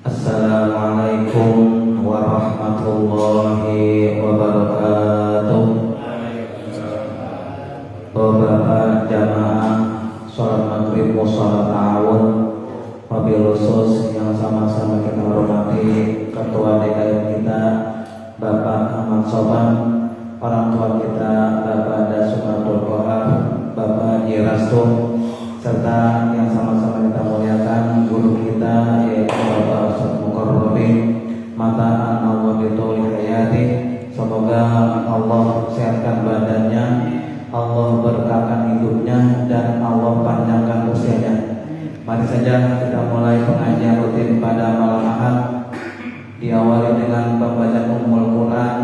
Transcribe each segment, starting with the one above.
Assalamualaikum warahmatullahi wabarakatuh. Beberapa jamaah sholat maghrib sholat ta'awun, wabil khusus yang sama-sama kita hormati Ketua DKM kita Bapak Ahmad Soban, orang tua kita Bapak Dasumatul Kohar, Bapak Haji Rastum, serta yang sama-sama kita muliakan guru kita yaitu Bapak Ustadz Mukarrabin Mata Allah bituli hayati. Semoga Allah sehatkan badannya, Allah berkahkan hidupnya, dan Allah panjangkan usianya. Mari saja kita mulai pengajian rutin pada malam Ahad, diawali dengan pembacaan Ummul Quran,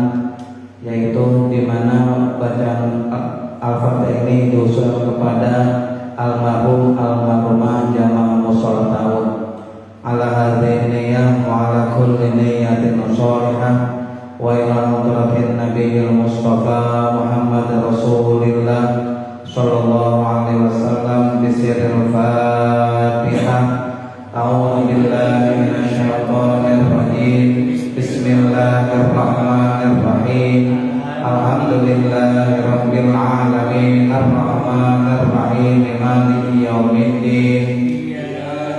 yaitu di mana bacaan Al-Fatihah ini diusulkan kepada almarhum almarhumah jamaah musholat ta'awun ala hadhihi niyyah wa ala kulli niyyatin shalihah wa ila hadratin nabiyil mustafa Muhammad Rasulillah sallallahu alaihi wasallam bi sirril Fatihah. A'udzu billahi minasyaitonir rajim. Bismillahirrahmanirrahim. Alhamdulillahi rabbil alamin, arrahmanir rahim, maliki yaumiddin.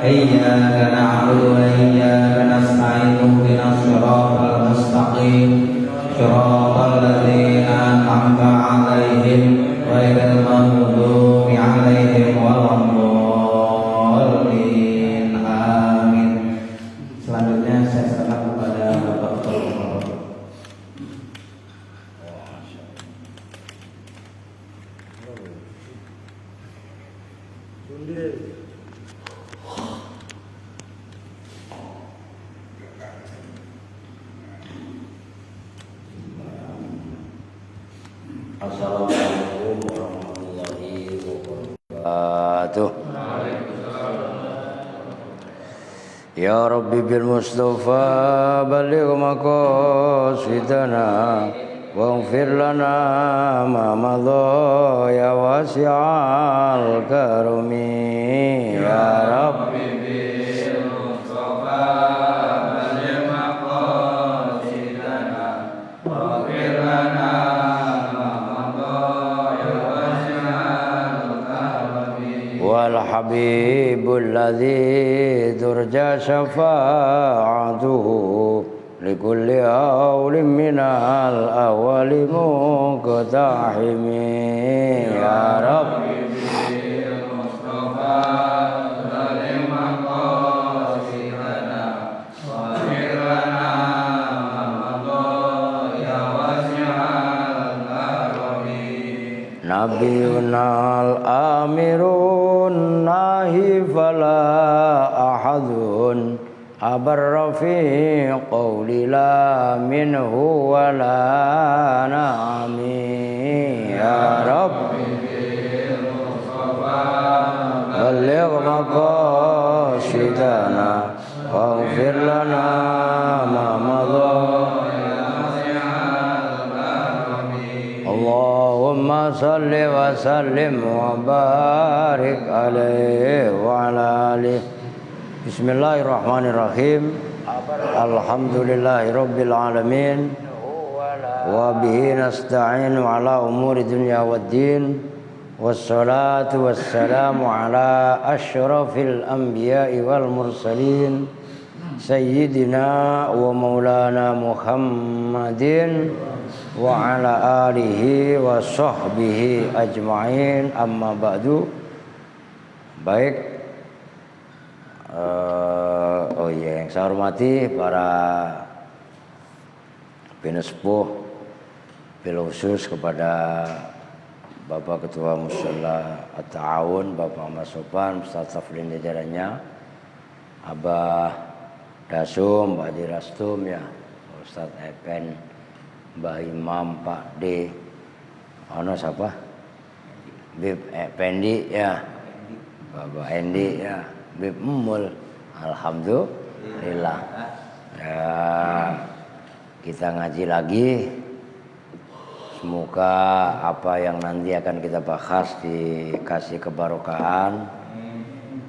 Iyyaka na'budu wa iyyaka nasta'in, ihdinas siratal mustaqim, siratal ladzina an'amta 'alaihim ghairil maghdubi 'alaihim waladdallin. Amin. Selanjutnya saya serahkan kepada Bapak Ketua. Assalamualaikum warahmatullahi wabarakatuh. Ya Rabbi bil Mustafa baligh maqasidana waghfir lana ma madha ya wasi'al karami. Ya Rabbi bil Mustafa baligh maqasidana waghfir lana wal habibul ladzi turja syafa'atuhu likulli awlim minal awali muqtahimi. Ya Rabbi bil Mustafa baligh maqasidana waghfir lana ma madha ya wasi'al karami. Nabiyunal amirun nahi fala ahadun abarra fi qawli la minhu wa la na'ami. Ya Rabbi bil Mustafa baligh maqasidana waghfir lana ma madha. Allahumma salli wa sallim wa barik alaihi wa ala alihi. Bismillahirrahmanirrahim. Alhamdulillahi rabbil alamin wa bihi nasta'inu ala umuri dunya waddin. Wassalatu wassalamu ala asyrafil anbiya'i wal mursalin sayyidina wa maulana Muhammadin wa ala alihi wa sahbihi ajma'in. Amma ba'du. Baik, yang saya hormati para penesepuh, bil khusus kepada Bapak Ketua Mushola At-Ta'awun, Bapak Ahmad Soban, Ustaz Safrin jajarannya, Abah Dasum, Pak Haji Rastum, ya, Ustaz Epen, Mbah Imam, Pak D, ono siapa? Bib Pendi, ya, Bapak Endi, ya, Bib Mul, alhamdulillah. Ya, kita ngaji lagi. Semoga apa yang nanti akan kita bahas dikasih keberkahan,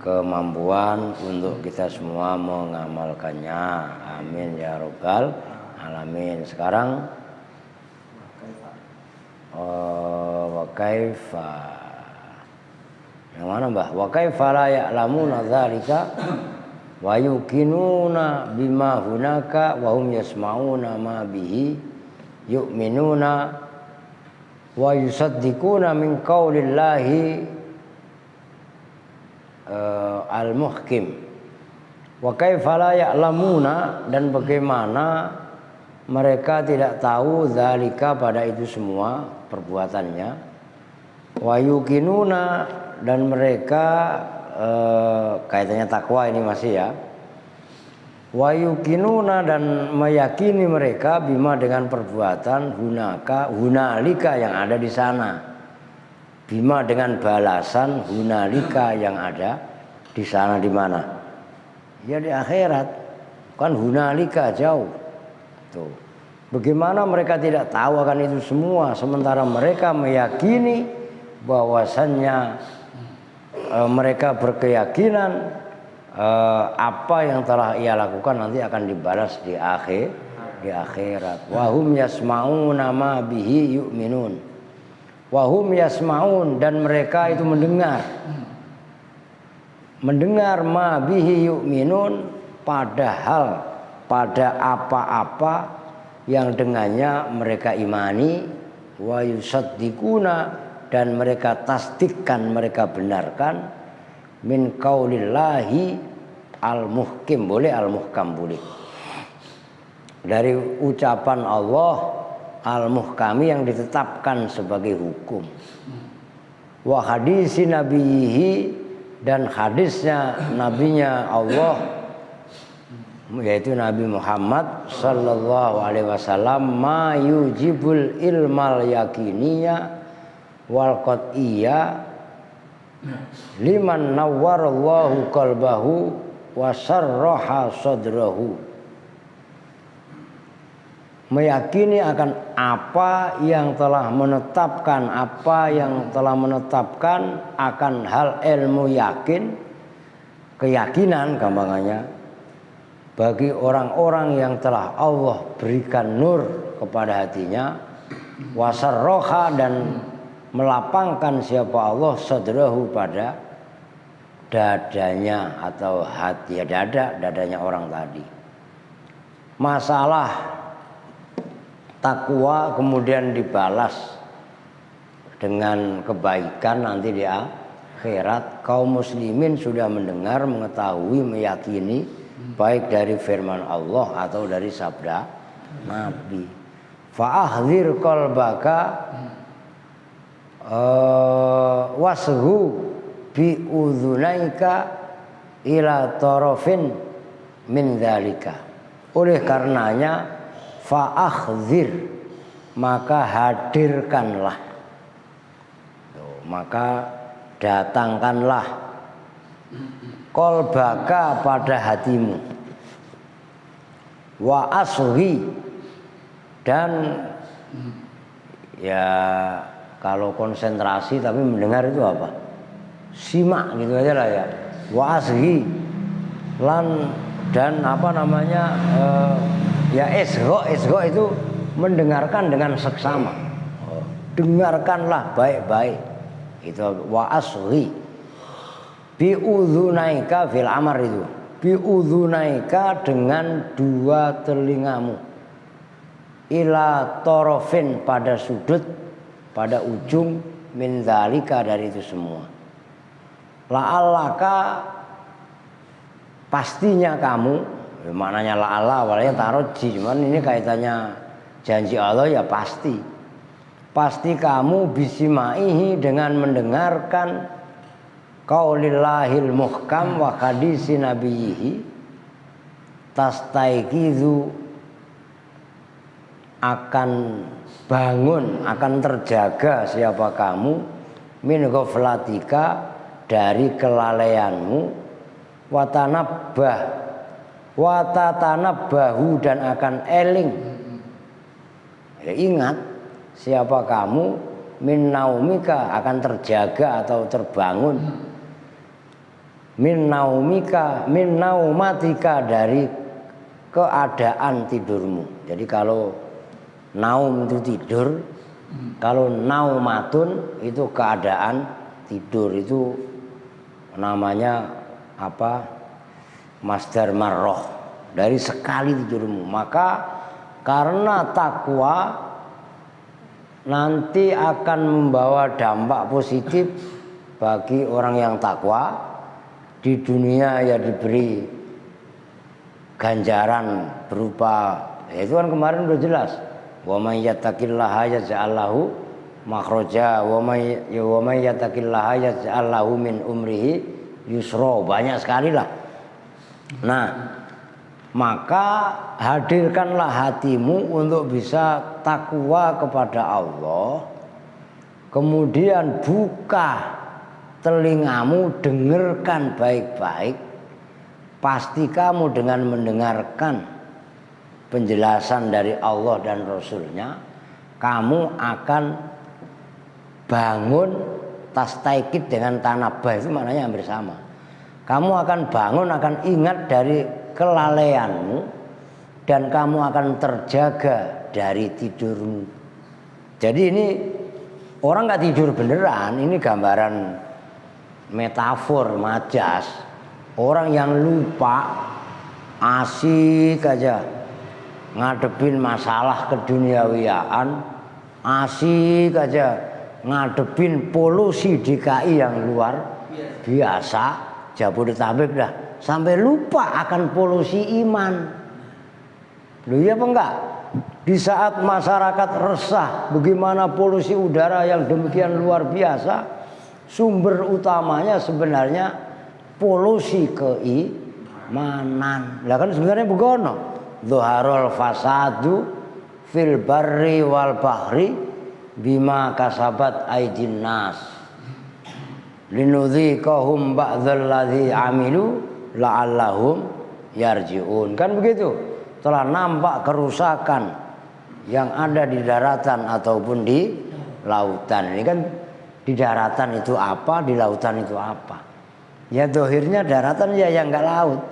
kemampuan untuk kita semua mengamalkannya. Amin ya rabbal alamin. Sekarang wa kaifa, yang mana Mbah? Wa kaifa la ya'lamuna dzalika wa yuqinuna bima hunaka wa hum yasma'una ma bihi yu'minuna wa yusaddiquna min qaulillahi al-muhkim. Wa kaifa la ya'lamuna, dan bagaimana mereka tidak tahu dzalika pada itu semua perbuatannya. Wa yuqinuna, dan mereka kaitannya takwa ini masih ya. Wa yuqinuna, dan meyakini mereka bima dengan perbuatan hunalika yang ada di sana. Bima dengan balasan hunalika yang ada di sana, di mana? Ya di akhirat. Kan hunalika jauh. Tuh. Bagaimana mereka tidak tahu akan itu semua sementara mereka meyakini bahwasannya mereka berkeyakinan apa yang telah ia lakukan nanti akan dibalas di akhirat. Wahum yasmauna ma bihi yu'minun. Wahum yasmaun, dan mereka itu mendengar ma bihi yu'minun, padahal pada apa-apa yang dengannya mereka imani. Wa yusaddiquna, dan mereka tasdikkan, mereka benarkan min qaulillahi al-muhkim, boleh al-muhkam boleh, dari ucapan Allah al-muhkami yang ditetapkan sebagai hukum. Wa hadisi nabihi, dan hadisnya nabinya Allah yaitu Nabi Muhammad sallallahu alaihi wasallam, ma yujibul ilmal yakiniya wal qat'iyya liman nawwarallahu qalbahu wa sarraha sadrahu. Meyakini akan apa yang telah menetapkan akan hal ilmu yakin, keyakinan gampangannya, bagi orang-orang yang telah Allah berikan nur kepada hatinya, wasarroha, dan melapangkan siapa Allah sadrahu, pada dadanya atau hati, dadanya orang tadi. Masalah takwa kemudian dibalas dengan kebaikan nanti di akhirat. Kaum muslimin sudah mendengar, mengetahui, meyakini, baik dari firman Allah atau dari sabda Nabi. Fa'ahdzir qalbaka wasghu bi udhunaika ila tarafin min dzalika. Oleh karenanya fa'ahdzir, maka hadirkanlah, maka datangkanlah qalbaka, pada hatimu, wa asghi, dan ya kalau konsentrasi tapi mendengar itu apa? Simak gitu aja lah ya. Wa asghi, lan, dan apa namanya ya isgho itu mendengarkan dengan seksama. Dengarkanlah baik-baik. Itu wa asghi. Bi udhunaika fil amar itu. Bi udhunaika, dengan dua telingamu. Ila torofin, pada sudut, pada ujung, min dzalika, dari itu semua. La'allaka, pastinya kamu, maknanya la'alla awalnya taroji, cuman ini kaitannya janji Allah ya pasti. Pasti kamu bisimaihi, dengan mendengarkan qaulillahil muhkam wa hadisi nabiyihi, tastaiqizu, akan bangun, akan terjaga siapa kamu, min ghaflatika, dari kelalaianmu, watatanabahu, dan akan eling, ya, ingat siapa kamu, min naumika, akan terjaga atau terbangun, min naumatika dari keadaan tidurmu. Jadi kalau naum itu tidur, kalau naumatun itu keadaan tidur, itu namanya apa? Masdar marroh, dari sekali tidurmu. Maka karena takwa nanti akan membawa dampak positif bagi orang yang takwa. Di dunia ya diberi ganjaran berupa, ya itu kan kemarin udah jelas, wa may yattaqillaha yaj'al lahu makhraja wa may yattaqillaha yaj'al lahu min umrihi yusra, banyak sekali lah. Nah, maka hadirkanlah hatimu untuk bisa takwa kepada Allah. Kemudian buka telingamu, dengarkan baik-baik. Pasti kamu dengan mendengarkan penjelasan dari Allah dan Rasulnya, kamu akan bangun tastaikid dengan tanabah, itu maknanya hampir sama. Kamu akan bangun, akan ingat dari kelalaianmu, dan kamu akan terjaga dari tidurmu. Jadi ini orang gak tidur beneran, ini gambaran metafor, majas. Orang yang lupa, asik aja ngadepin masalah keduniawiaan, asik aja ngadepin polusi DKI yang luar biasa, Jabodetabek dah, sampai lupa akan polusi iman. Loh iya apa enggak? Di saat masyarakat resah bagaimana polusi udara yang demikian luar biasa, sumber utamanya sebenarnya polusi keimanan. Lah kan sebenarnya begono. Dhuharul fasadu fil barri wal bahri bima kasabat aydin nas. Linudziqahum ba'dzal ladzi amilu la'allahum yarji'un. Kan begitu. Telah nampak kerusakan yang ada di daratan ataupun di lautan. Ini kan di daratan itu apa, di lautan itu apa? Ya dohirnya daratan ya yang enggak laut.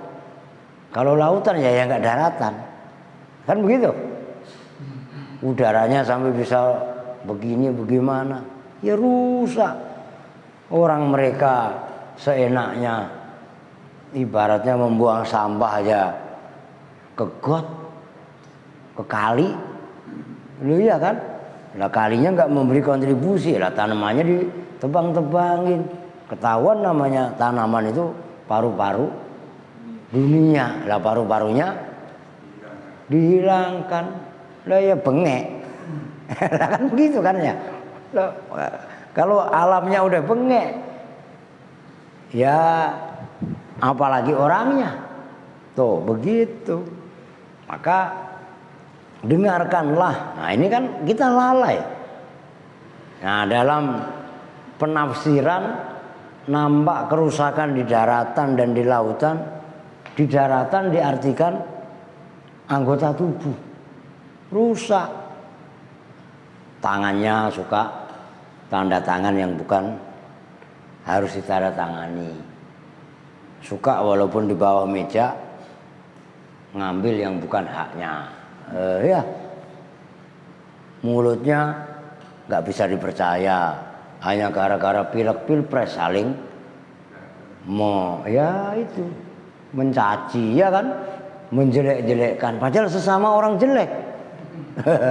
Kalau lautan ya yang enggak daratan. Kan begitu. Udaranya sampai bisa begini bagaimana? Ya rusak. Orang mereka seenaknya ibaratnya membuang sampah aja ke got, ke kali. Loh iya kan? Lah kalinya enggak memberi kontribusi, lah tanamannya ditebang-tebangin. Ketahuan namanya tanaman itu paru-paru dunia, lah paru-parunya dihilangkan. Lah ya bengek. Lah kan begitu kan ya. Loh, kalau alamnya udah bengek, ya apalagi orangnya. Tuh begitu. Maka dengarkanlah. Nah ini kan kita lalai. Nah dalam penafsiran nampak kerusakan di daratan dan di lautan. Di daratan diartikan anggota tubuh rusak, tangannya suka tanda tangan yang bukan harus ditanda tangani, suka walaupun di bawah meja ngambil yang bukan haknya. Ya mulutnya nggak bisa dipercaya hanya gara-gara pilek pilpres saling ya itu mencaci, ya kan, menjelek-jelekkan padahal sesama orang jelek.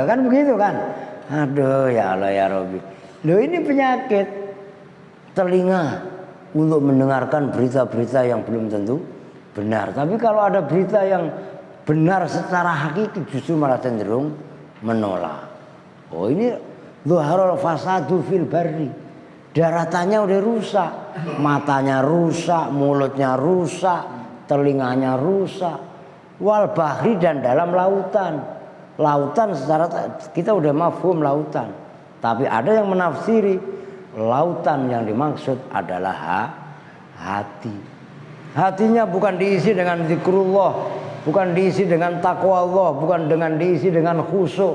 Kan begitu kan. Aduh ya Allah ya Rabbi. Loh ini penyakit telinga untuk mendengarkan berita-berita yang belum tentu benar. Tapi kalau ada berita yang benar secara hakiki justru malah cenderung menolak. Oh ini dhuharul fasadu fil barri. Daratannya udah rusak, matanya rusak, mulutnya rusak, telinganya rusak. Wal bahri, dan dalam lautan. Lautan secara kita udah mafhum lautan. Tapi ada yang menafsiri lautan yang dimaksud adalah hati. Hatinya bukan diisi dengan zikrullah, bukan diisi dengan takwa Allah, bukan dengan diisi dengan khusyuk,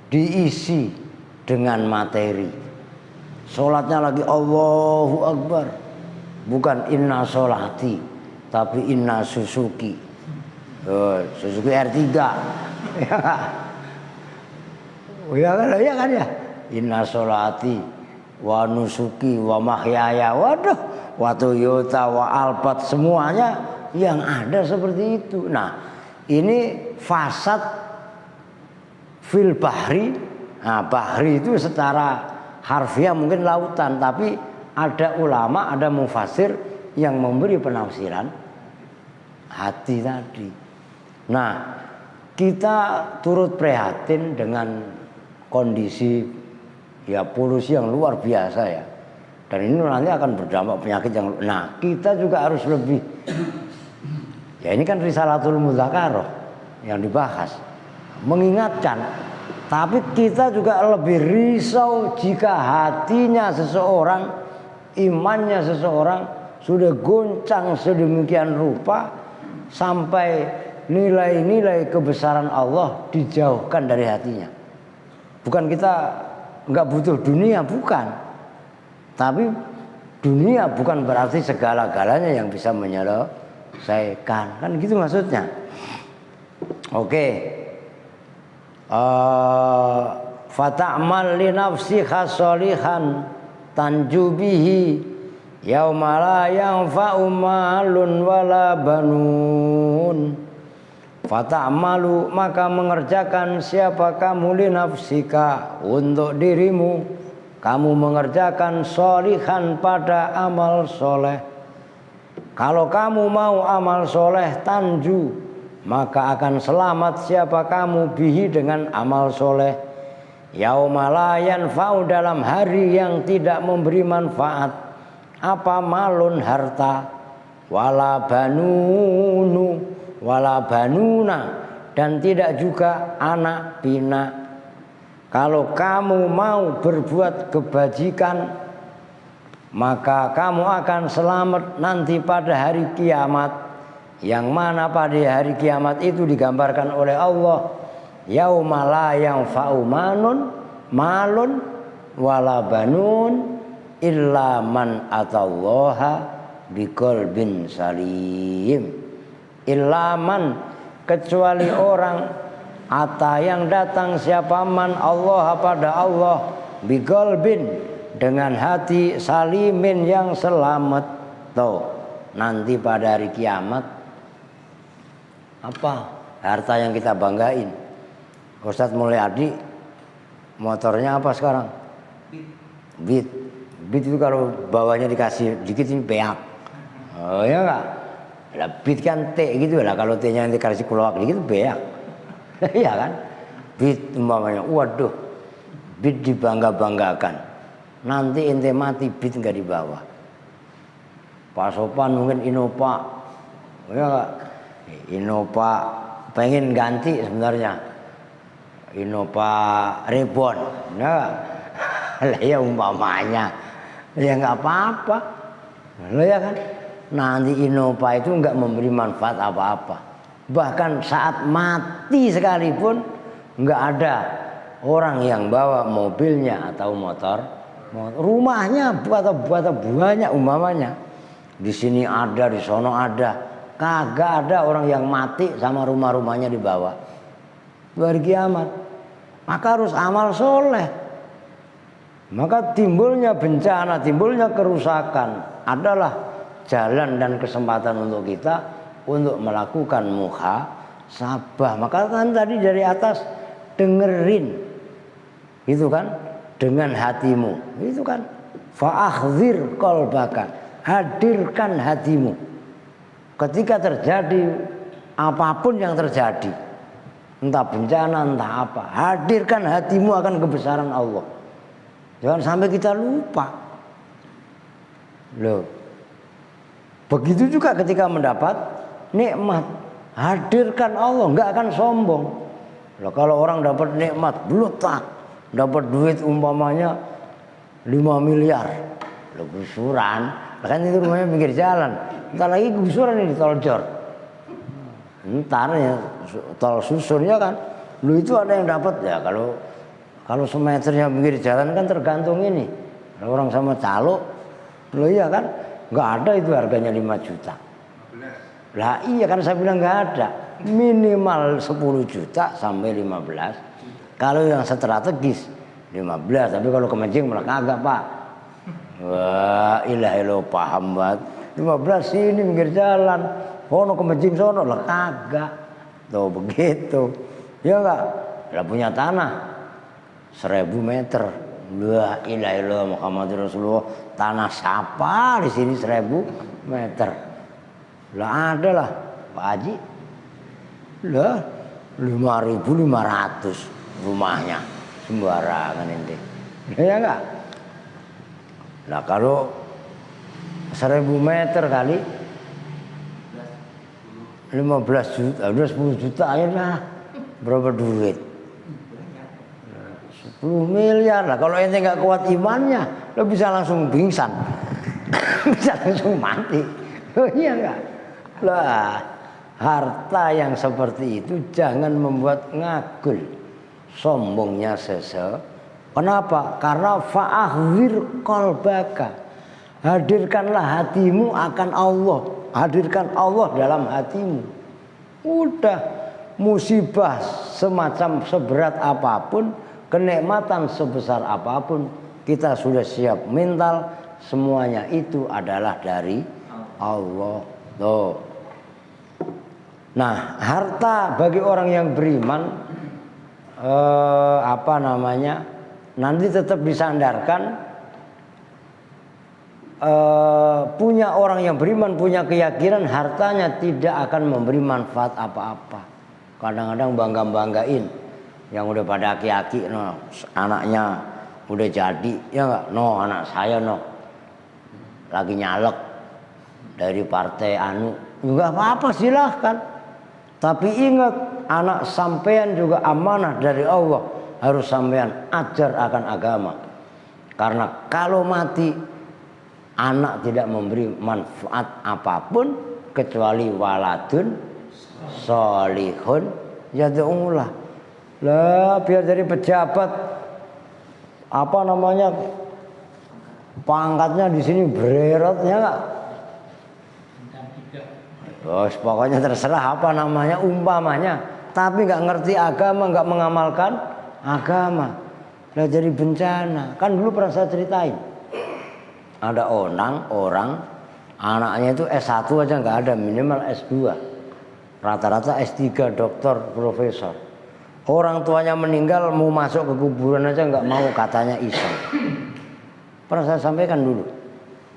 diisi dengan materi. Sholatnya lagi Allahu Akbar, bukan inna sholati, tapi inna Suzuki. Suzuki R3. Ya kan ya. Inna sholati wa nusuki wa mahyaya. Waduh, wa Toyota wa Alphard, semuanya yang ada seperti itu. Nah, ini fasad fil bahri. Nah, bahri itu secara harfiah mungkin lautan, tapi ada ulama, ada mufasir yang memberi penafsiran hati tadi. Nah, kita turut prihatin dengan kondisi ya polusi yang luar biasa ya. Dan ini nanti akan berdampak penyakit yang. Nah, kita juga harus lebih. Ya ini kan Risalatul Mudzakarah yang dibahas, mengingatkan. Tapi kita juga lebih risau jika hatinya seseorang, imannya seseorang sudah goncang sedemikian rupa sampai nilai-nilai kebesaran Allah dijauhkan dari hatinya. Bukan kita nggak butuh dunia, bukan. Tapi dunia bukan berarti segala-galanya yang bisa menyelesaikan. Kan gitu maksudnya. Oke. Fata'mal li nafsika sholihan tanjubihi yauma la yanfa'u malun wala banun. Fata'malu, maka mengerjakan siapa kamu li nafsika, untuk dirimu, kamu mengerjakan sholihan pada amal soleh. Kalau kamu mau amal soleh tanju, maka akan selamat siapa kamu bihi dengan amal soleh. Yauma la yanfa'u, dalam hari yang tidak memberi manfaat, apa malun harta, wala banunu, wala banuna, dan tidak juga anak pinak. Kalau kamu mau berbuat kebajikan, maka kamu akan selamat nanti pada hari kiamat. Yang mana pada hari kiamat itu digambarkan oleh Allah, yauma la yanfa'u malun wala banun illa man atallaha biqalbin salim. Ilaman, kecuali orang ata yang datang siapa man Allah pada Allah biqalbin, dengan hati salimin yang selamat. Tuh, nanti pada hari kiamat apa harta yang kita banggain? Ustadz Mulyadi motornya apa sekarang? Beat itu kalau bawahnya dikasih dikit ini beak. Oh ya enggak? Lah Beat kan T gitu lah, kalau T-nya nanti dikasih keluar dikit beak. Iya kan? Beat umpamanya, waduh, Beat dibangga-banggakan. Nanti ente mati Beat enggak dibawa. Pak Sopan mungkin Innova. Ya enggak? Innova pengen ganti sebenarnya. Innova Reborn. Nah, lah ya umpamanya. Ya enggak apa-apa. Lah ya kan? Nanti Innova itu enggak memberi manfaat apa-apa. Bahkan saat mati sekalipun enggak ada orang yang bawa mobilnya atau motor. Rumahnya buat banyak umpamanya. Di sini ada, di sono ada. Kagak ada orang yang mati sama rumah-rumahnya dibawa. Hari kiamat. Maka harus amal soleh. Maka timbulnya bencana, timbulnya kerusakan adalah jalan dan kesempatan untuk kita untuk melakukan muhasabah. Maka kan tadi dari atas dengerin, itu kan, dengan hatimu, itu kan, fa'akhzir qalbaka, hadirkan hatimu. Ketika terjadi apapun yang terjadi, entah bencana, entah apa, hadirkan hatimu akan kebesaran Allah. Jangan sampai kita lupa. Loh, begitu juga ketika mendapat nikmat, hadirkan Allah, enggak akan sombong. Loh, kalau orang dapat nikmat, belum tak dapat duit umpamanya 5 miliar, loh gusuran, kan itu rumahnya pinggir jalan. Entar lagi gusuran ini di tol Jor. Entar ya tol susun ya kan. Lu itu ada yang dapat ya, kalau semeternya pinggir jalan kan tergantung ini. Kalau orang sama calo, lo iya kan, Nggak ada itu harganya 5 juta. Lah iya kan saya bilang nggak ada. Minimal 10 juta sampai 15. Kalau yang strategis 15, tapi kalau kemencing malah kagak Pak. Wah ilahi lo paham banget. 15 sini pinggir jalan. Kono kemencing sono lah kagak. Tuh begitu. Ya enggak? Lah punya tanah 1000 meter. La ilaha illallah Muhammadur Rasulullah. Tanah siapa di sini 1000 meter. Lah ada lah Pak Haji. Lah 5.500 rumahnya sembarangan ente. Ya enggak? Nah kalau 1000 meter kali 15 juta, udah 10 juta aja berapa duit? 10 miliar lah. Kalau ente nggak kuat imannya, lo bisa langsung pingsan, bisa langsung mati. Oh iya nggak? Lah, harta yang seperti itu jangan membuat ngagul, sombongnya Kenapa? Karena fa'ahwir qalbaka. Hadirkanlah hatimu akan Allah. Hadirkan Allah dalam hatimu. Udah, musibah semacam seberat apapun, kenikmatan sebesar apapun, kita sudah siap mental, semuanya itu adalah dari Allah. Tuh. Nah, harta bagi orang yang beriman nanti tetap disandarkan. Punya orang yang beriman punya keyakinan hartanya tidak akan memberi manfaat apa-apa. Kadang-kadang bangga-banggain yang udah pada aki-aki, no, anaknya udah jadi, ya nggak, no anak saya no lagi nyalek dari partai anu, nggak apa-apa silahkan. Tapi ingat, anak sampean juga amanah dari Allah, harus sampean ajar akan agama. Karena kalau mati, anak tidak memberi manfaat apapun kecuali waladun solihun yad'ulah. Lah biar dari pejabat pangkatnya di sini berat ya enggak? Bos pokoknya terserah umpamanya, tapi nggak ngerti agama, nggak mengamalkan agama, lah jadi bencana. Kan dulu pernah saya ceritain, ada orang anaknya itu S1 aja nggak ada, minimal S2, rata-rata S3, doktor, profesor. Orang tuanya meninggal, mau masuk ke kuburan aja nggak mau, katanya iseng. Pernah saya sampaikan dulu.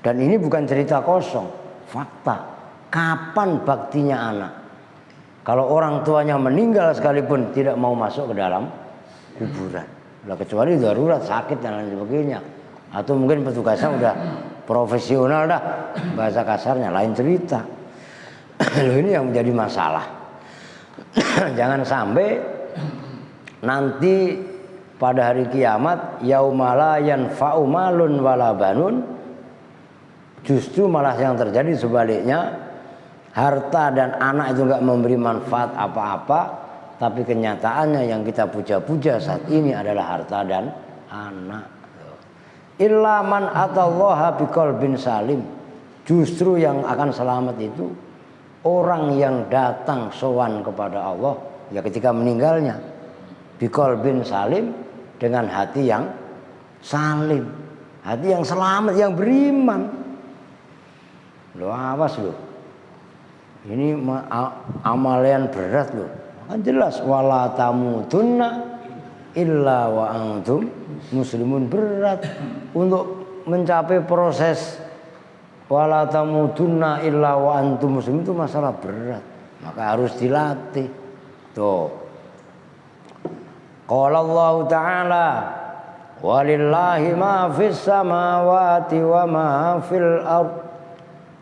Dan ini bukan cerita kosong, fakta. Kapan baktinya anak? Kalau orang tuanya meninggal sekalipun tidak mau masuk ke dalam kuburan. Lah kecuali darurat, sakit dan lain sebagainya. Atau mungkin petugasnya udah profesional dah, bahasa kasarnya lain cerita. Loh ini yang menjadi masalah. Jangan sampai nanti pada hari kiamat yaumala yanfa'u malun wala banun, justru malah yang terjadi sebaliknya, harta dan anak itu enggak memberi manfaat apa-apa, tapi kenyataannya yang kita puja-puja saat ini adalah harta dan anak. Illa man atallaha biqalbin salim. Justru yang akan selamat itu orang yang datang sowan kepada Allah ya ketika meninggalnya, biqalbin salim, dengan hati yang salim, hati yang selamat, yang beriman. Lo awas lo, ini amalan berat lo. Kan jelas wala tamutunna illa wa antum muslimun, berat untuk mencapai proses wala tamutunna illa wa antum muslimun, itu masalah berat, maka harus dilatih. Tuh qala Allah Ta'ala walillahi ma fis samawati wa ma fil ard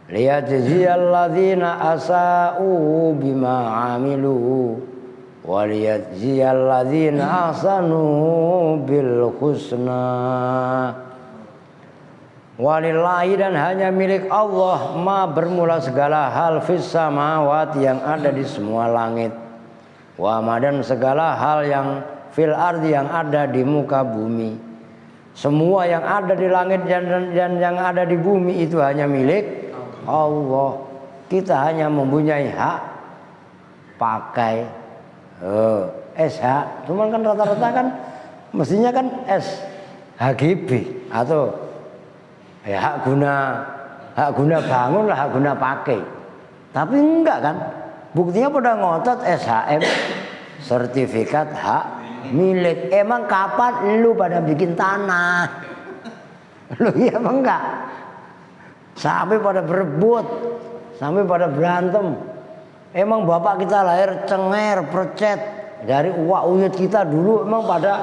liyajziyal ladzina asa'u bima 'amilu wa liyajziyal ladzina ahsanu bil husna. Walillahi, dan hanya milik Allah, ma bermula segala hal, fis samawati yang ada di semua langit, wa ma dan segala hal yang fil ardi yang ada di muka bumi. Semua yang ada di langit dan yang ada di bumi itu hanya milik Allah. Kita hanya mempunyai hak pakai SH. Cuman kan rata-rata kan mestinya kan SHGB atau ya hak guna bangun lah, hak guna pakai. Tapi enggak kan? Buktinya pada ngotot SHM, sertifikat hak milik. Emang kapan lu pada bikin tanah? Lu iya apa enggak? Sampai pada berebut, sampai pada berantem. Emang bapak kita lahir cenger, percet. Dari uak uyut kita dulu emang pada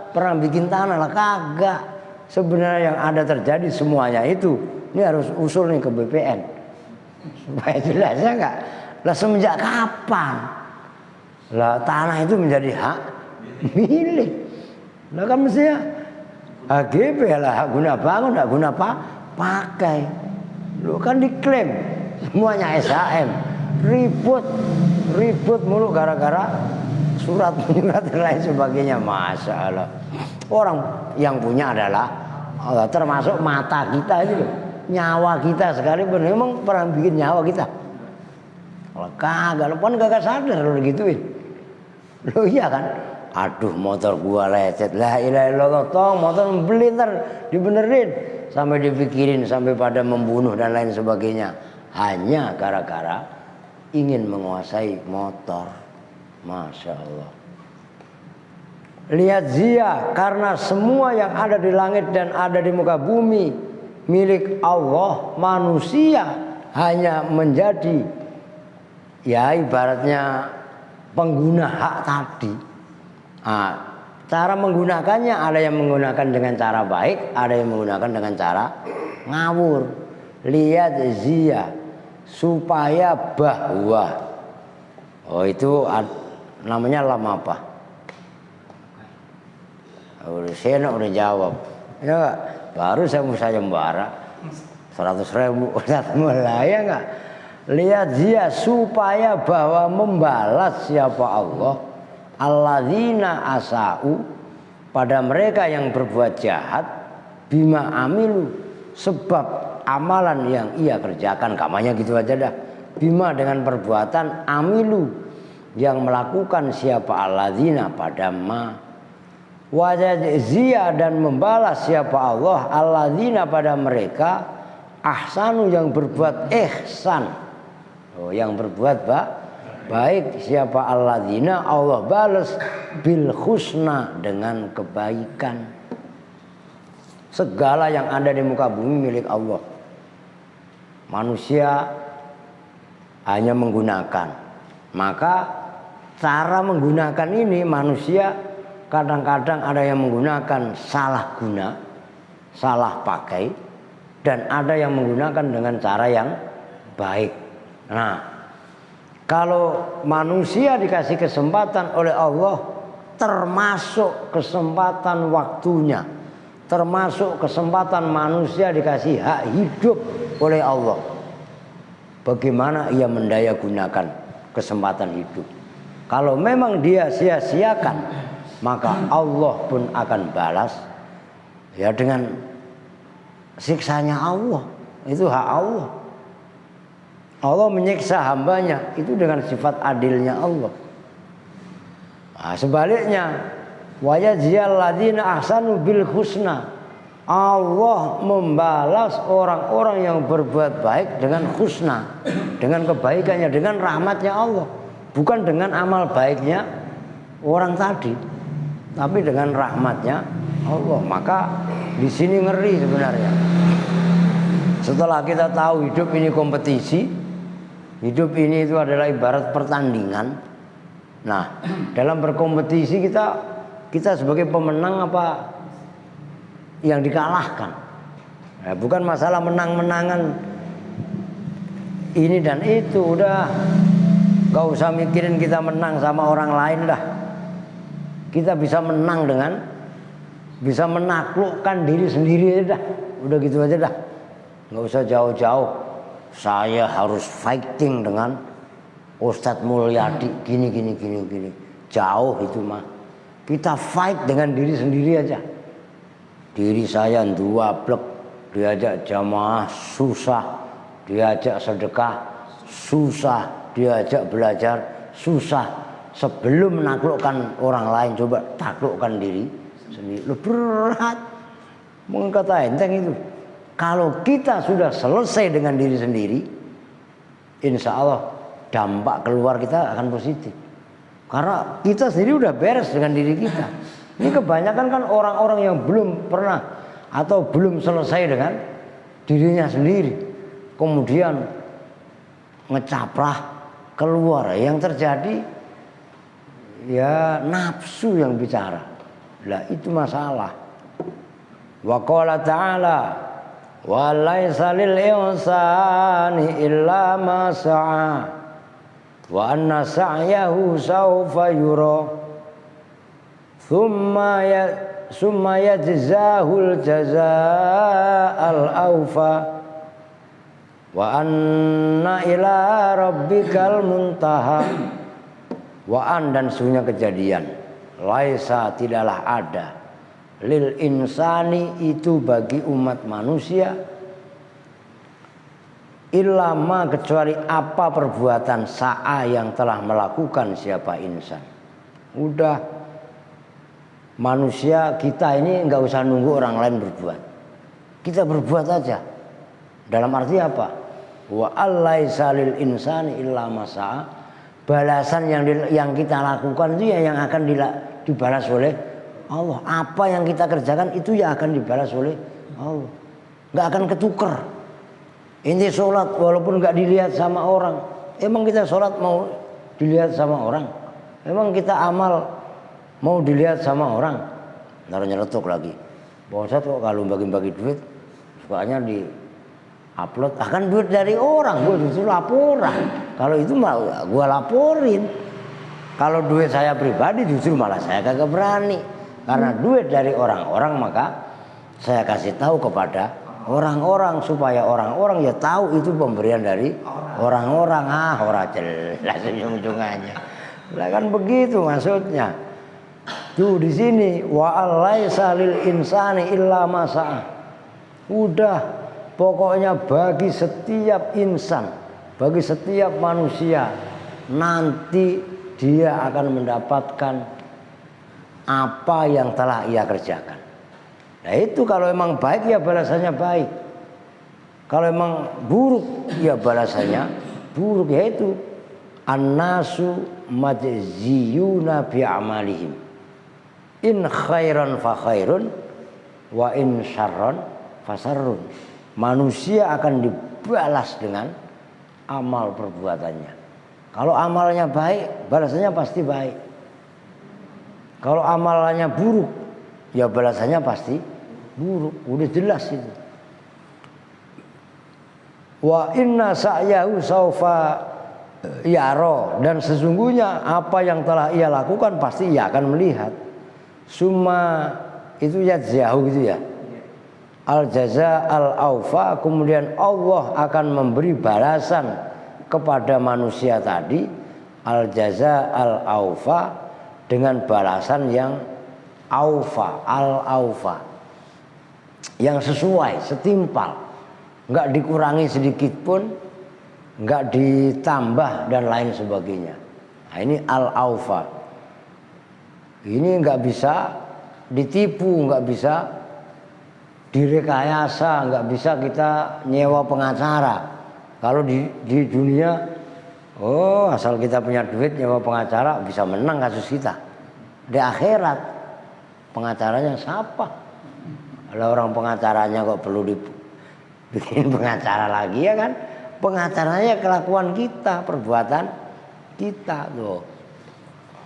pernah bikin tanah lah? Kagak. Sebenarnya yang ada terjadi semuanya itu. Ini harus usul nih ke BPN supaya jelasnya enggak. Lah semenjak kapan? Lah tanah itu menjadi hak milik. Lah kan mestinya HGB lah, hak guna bangun, hak guna pakai. Lu kan diklaim semuanya SHM. Ribut mulu gara-gara surat dan lain sebagainya. Masya Allah. Orang yang punya adalah Allah, termasuk mata kita itu, nyawa kita sekalipun. Memang pernah bikin nyawa kita? Kalau kagak, lu kan kagak sadar lu gituin. Lu iya kan? Aduh motor gua lecet. La ilaha illallah, tong motor beli ntar dibenerin. Sampai dipikirin sampai pada membunuh dan lain sebagainya. Hanya gara-gara ingin menguasai motor. Masya Allah. Lihat Zia, karena semua yang ada di langit dan ada di muka bumi milik Allah, manusia hanya menjadi ya ibaratnya pengguna hak tadi. Nah, cara menggunakannya ada yang menggunakan dengan cara baik, ada yang menggunakan dengan cara ngawur. Lihat Zia, supaya bahwa itu namanya lam apa? Saya udah jawab. Ya enggak? Baru saya mau sayembara 100.000 Ustaz mulai ya enggak? Lihat Zia, supaya bahwa membalas siapa Allah alladzina asa'u, pada mereka yang berbuat jahat, bima amilu, sebab amalan yang ia kerjakan. Kamanya gitu aja dah. Bima dengan perbuatan, amilu yang melakukan siapa alladzina pada ma. Wajazia dan membalas siapa Allah alladzina pada mereka ahsanu yang berbuat ihsan. Yang berbuat baik siapa alladzina, Allah balas bil husna dengan kebaikan. Segala yang ada di muka bumi milik Allah. Manusia hanya menggunakan. Maka cara menggunakan ini manusia kadang-kadang ada yang menggunakan salah guna, salah pakai, dan ada yang menggunakan dengan cara yang baik. Nah, kalau manusia dikasih kesempatan oleh Allah, termasuk kesempatan waktunya, termasuk kesempatan manusia dikasih hak hidup oleh Allah, bagaimana ia mendaya gunakan kesempatan hidup. Kalau memang dia sia-siakan, maka Allah pun akan balas ya dengan siksanya Allah. Itu hak Allah. Allah menyiksa hambanya itu dengan sifat adilnya Allah. Nah, sebaliknya, wa yajziyal ladzina ahsanu bil husna. Allah membalas orang-orang yang berbuat baik dengan husna, dengan kebaikannya, dengan rahmatnya Allah, bukan dengan amal baiknya orang tadi, tapi dengan rahmatnya Allah. Maka di sini ngeri sebenarnya. Setelah kita tahu hidup ini kompetisi, hidup ini itu adalah ibarat pertandingan. Nah, dalam berkompetisi kita sebagai pemenang apa yang dikalahkan. Nah, bukan masalah menang-menangan ini dan itu, udah gak usah mikirin kita menang sama orang lain dah. Kita bisa menang dengan bisa menaklukkan diri sendiri aja dah. Udah gitu aja dah. Gak usah jauh-jauh. Saya harus fighting dengan Ustadz Mulyadi gini. Jauh itu mah. Kita fight dengan diri sendiri aja. Diri saya duablek, diajak jamaah susah, diajak sedekah susah, diajak belajar susah. Sebelum menaklukkan orang lain, coba taklukkan diri sendiri. Lu berat, mengkata enteng itu. Kalau kita sudah selesai dengan diri sendiri, insya Allah dampak keluar kita akan positif. Karena kita sendiri udah beres dengan diri kita. Ini kebanyakan kan orang-orang yang belum pernah atau belum selesai dengan dirinya sendiri, kemudian ngecaprah keluar. Yang terjadi ya nafsu yang bicara. Lah itu masalah. Wa qala ta'ala wa laisa lil insani illa ma sa'a wa anna sa'yahu sawfa yura Summa yajzahul jazaa'al awfa wa anna ila rabbikal muntaha. Wa an, dan sesungguhnya kejadian, laisa tidaklah ada, lil insani itu bagi umat manusia, illama kecuali apa perbuatan sa'a yang telah melakukan siapa insan. Udah, manusia kita ini nggak usah nunggu orang lain berbuat, kita berbuat aja. Dalam arti apa? Wa allaisa lil insani illa ma sa'a. Balasan yang kita lakukan itu yang akan dibalas oleh Allah. Apa yang kita kerjakan itu yang akan dibalas oleh Allah. Nggak akan ketuker. Ini sholat walaupun nggak dilihat sama orang. Emang kita sholat mau dilihat sama orang? Emang kita amal mau dilihat sama orang? Ntar nyeletuk lagi. Pak Ustadz kok kalau bagi-bagi duit sukanya di upload, akan duit dari orang, gue justru laporan. Kalau itu malah gue laporin. Kalau duit saya pribadi justru malah saya kagak berani. Karena duit dari orang-orang maka saya kasih tahu kepada orang-orang supaya orang-orang ya tahu itu pemberian dari orang-orang. Orang jelas ujung-ujungannya. Lah kan begitu maksudnya. Tuh di sini wa allaisa lil insani illa ma sa'a. Udah, pokoknya bagi setiap insan, bagi setiap manusia nanti dia akan mendapatkan apa yang telah ia kerjakan. Nah itu kalau emang baik ya balasannya baik. Kalau emang buruk ya balasannya buruk, yaitu annasu majziyuna bi amalihim. In khairan fa khairun wa in syarran fa syarrun. Manusia akan dibalas dengan amal perbuatannya. Kalau amalnya baik, balasannya pasti baik. Kalau amalannya buruk, ya balasannya pasti buruk. Udah jelas itu. Wa inna sa'yahu saufa yara, dan sesungguhnya apa yang telah ia lakukan pasti ia akan melihat. Summa itu ya jauh gitu ya. Al jaza al aufa, kemudian Allah akan memberi balasan kepada manusia tadi al jaza al aufa dengan balasan yang aufa, al aufa, yang sesuai, setimpal, nggak dikurangi sedikit pun, nggak ditambah dan lain sebagainya. Nah, ini al aufa. Ini nggak bisa ditipu, nggak bisa direkayasa, nggak bisa kita nyewa pengacara. Kalau di dunia, oh asal kita punya duit nyewa pengacara bisa menang kasus kita. Di akhirat pengacaranya siapa? Kalau orang pengacaranya kok perlu dibikin pengacara lagi ya kan? Pengacaranya kelakuan kita, perbuatan kita tuh.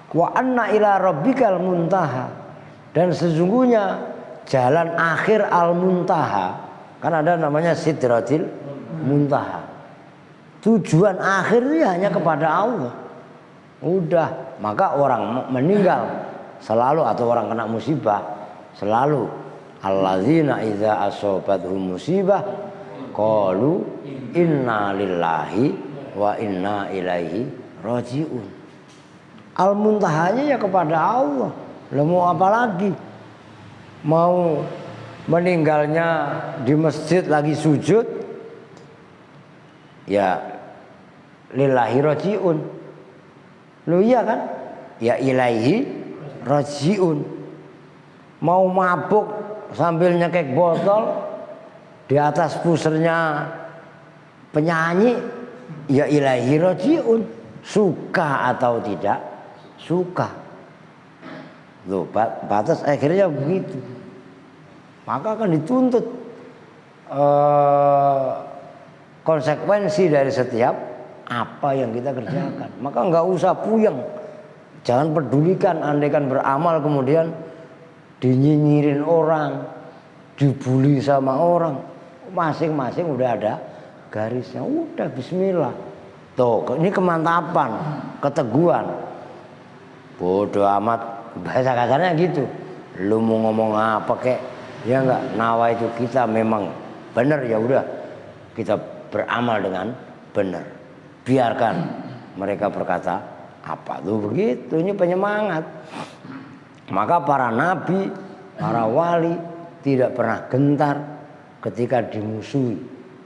Wa anna ila rabbikal muntaha, dan sesungguhnya jalan akhir al muntaha, kan ada namanya sidratil muntaha. Tujuan akhirnya hanya kepada Allah. Udah, maka orang meninggal selalu atau orang kena musibah selalu alladzina idza asobathum musibah qalu inna lillahi wa inna ilaihi rajiun. Al-muntahanya ya kepada Allah. Lah mau apa lagi? Mau meninggalnya di masjid lagi sujud, ya lillahi rojiun. Lu iya kan? Ya ilaihi rojiun. Mau mabuk sambil nyekek botol di atas pusernya penyanyi, ya ilaihi rojiun. Suka atau tidak suka. Loh, batas akhirnya begitu. Maka akan dituntut konsekuensi dari setiap apa yang kita kerjakan. Maka nggak usah puyeng, jangan pedulikan andaikan beramal kemudian dinyinyirin orang, dibully sama orang. Masing-masing udah ada garisnya, udah bismillah. Tuh, ini kemantapan, keteguhan. Bodoh amat, bahasa kasarnya gitu. Lu mau ngomong apa kek? Ya enggak, nawa itu kita memang benar, ya udah kita beramal dengan benar. Biarkan mereka berkata apa tuh begitu, ini penyemangat. Maka para nabi, para wali tidak pernah gentar ketika dimusuhi.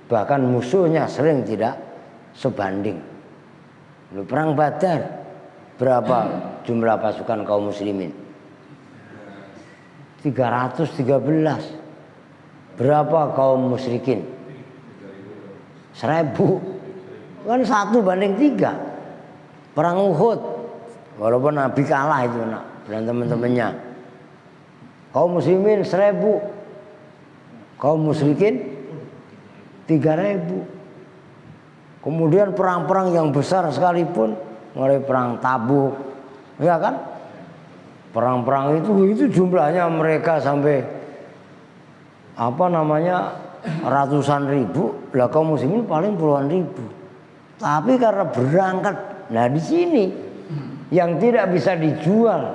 Bahkan musuhnya sering tidak sebanding. Lu perang Badar, berapa jumlah pasukan kaum muslimin? 313. Berapa kaum musyrikin? 1000. Kan 1 banding 3. Perang Uhud, walaupun Nabi kalah itu dan teman-temannya. Kaum muslimin 1000. Kaum musyrikin 3000. Kemudian perang-perang yang besar sekalipun, mulai perang Tabuk, ya kan? Perang-perang itu jumlahnya mereka sampai ratusan ribu, lah kaum muslimin paling puluhan ribu. Tapi karena berangkat, nah di sini yang tidak bisa dijual,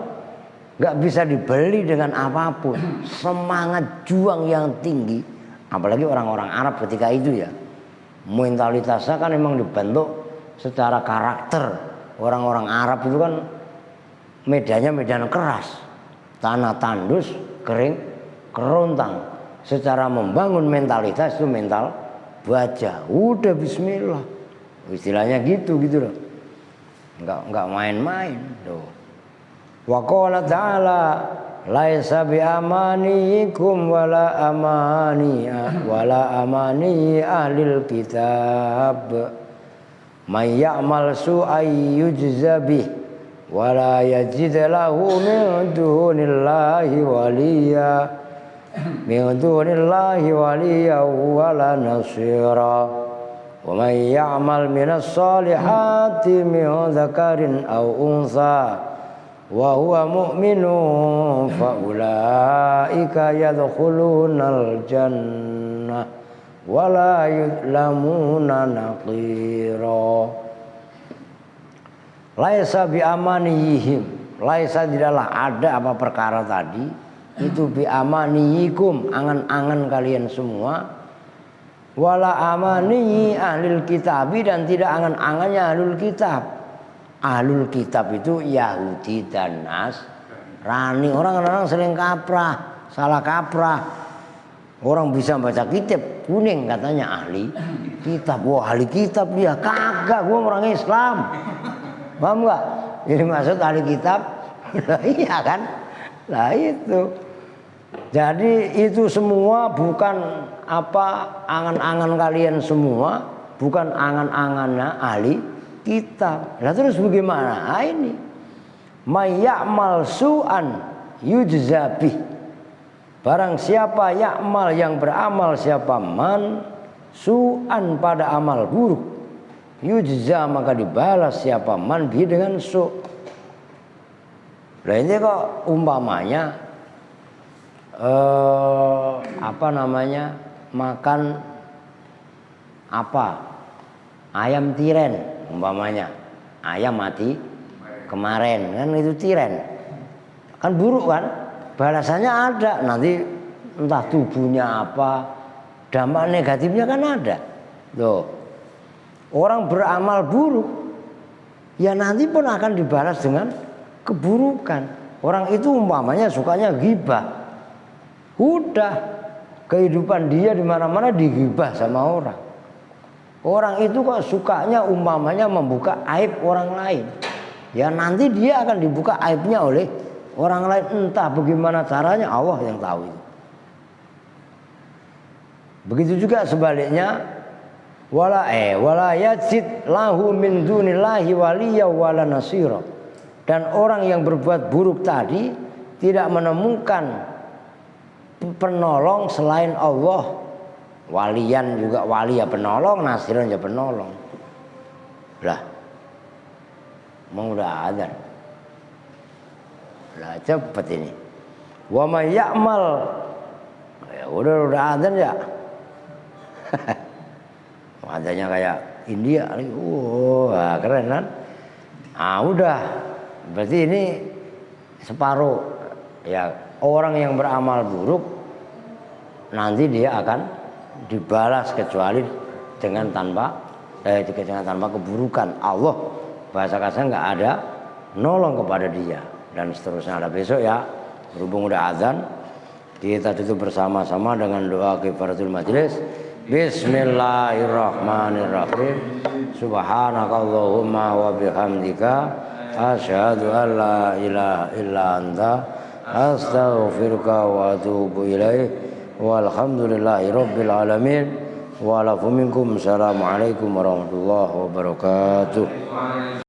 nggak bisa dibeli dengan apapun, semangat juang yang tinggi, apalagi orang-orang Arab ketika itu ya, mentalitasnya kan memang dibentuk secara karakter. Orang-orang Arab itu kan medannya medan keras, tanah tandus, kering, kerontang. Secara membangun mentalitas itu mental baja. Udah bismillah. Istilahnya gitu loh. Enggak main-main tuh. Wa qala ta'ala laisa bi amanikum wala amani ahlil kitab. May ya'mal su'ay yujza bih wala yajid lahu min dunillahi waliya wala nasira wa may ya'mal minas salihati min dzakarin aw unsa wa huwa mu'minun fa ulaika yadkhulunal jannah wala yudlamuna naqira. Laisa bi amaniyihim, laisa tidaklah ada apa perkara tadi itu bi amaniyikum, angan-angan kalian semua, wala amaniyi ahlul kitabi, dan tidak angan-angannya ahlul kitab. Ahlul kitab itu Yahudi dan Nasrani. Orang-orang sering kaprah, salah kaprah. Orang bisa baca kitab kuning katanya ahli kitab. Wah, ahli kitab dia, kagak, gua orang Islam. Paham nggak? Jadi maksud ahli kitab, lah iya kan? Lah itu. Jadi itu semua bukan angan-angan kalian semua, bukan angan-angannya ahli kitab. Nah terus bagaimana? Nah, ini may ya'mal su'an yujza bih. Barang siapa ya'mal, yang beramal siapa man su'an, pada amal buruk, yujza, maka dibalas siapa man bi dengan su. Lah ini kok umpamanya makan ayam tiren umpamanya, ayam mati kemarin kan, itu tiren kan buruk kan, balasannya ada nanti, entah tubuhnya apa, dampak negatifnya kan ada. Loh, orang beramal buruk ya nanti pun akan dibalas dengan keburukan. Orang itu umpamanya sukanya ghibah, udah kehidupan dia di mana-mana digibah sama orang. Orang itu kok sukanya umpamanya membuka aib orang lain. Ya nanti dia akan dibuka aibnya oleh orang lain, entah bagaimana caranya, Allah yang tahu itu. Begitu juga sebaliknya, wala yajid lahu min dunillahi waliya wala nasira. Dan orang yang berbuat buruk tadi tidak menemukan penolong selain Allah. Walian juga wali ya penolong, nasiran ya penolong. Lah, mau udah ada. Lah cepet ini. Wa may ya'mal, ya udah ada ya. Adanya kayak India, wah keren kan? Udah, berarti ini separuh ya orang yang beramal buruk nanti dia akan dibalas kecuali dengan tanpa keburukan. Allah bahasa kasar nggak ada nolong kepada dia dan seterusnya. Ada besok ya, berhubung udah azan, kita tutup bersama-sama dengan doa kifaratul majlis. Bismillahirrahmanirrahim. Subhanakallahumma wa bihamdika asyhadu an la ilaha illa anta astaghfiruka wa atubu ilaik. Walhamdulillahi rabbil alamin. Wa lakum minkum. Assalamualaikum warahmatullahi wabarakatuh.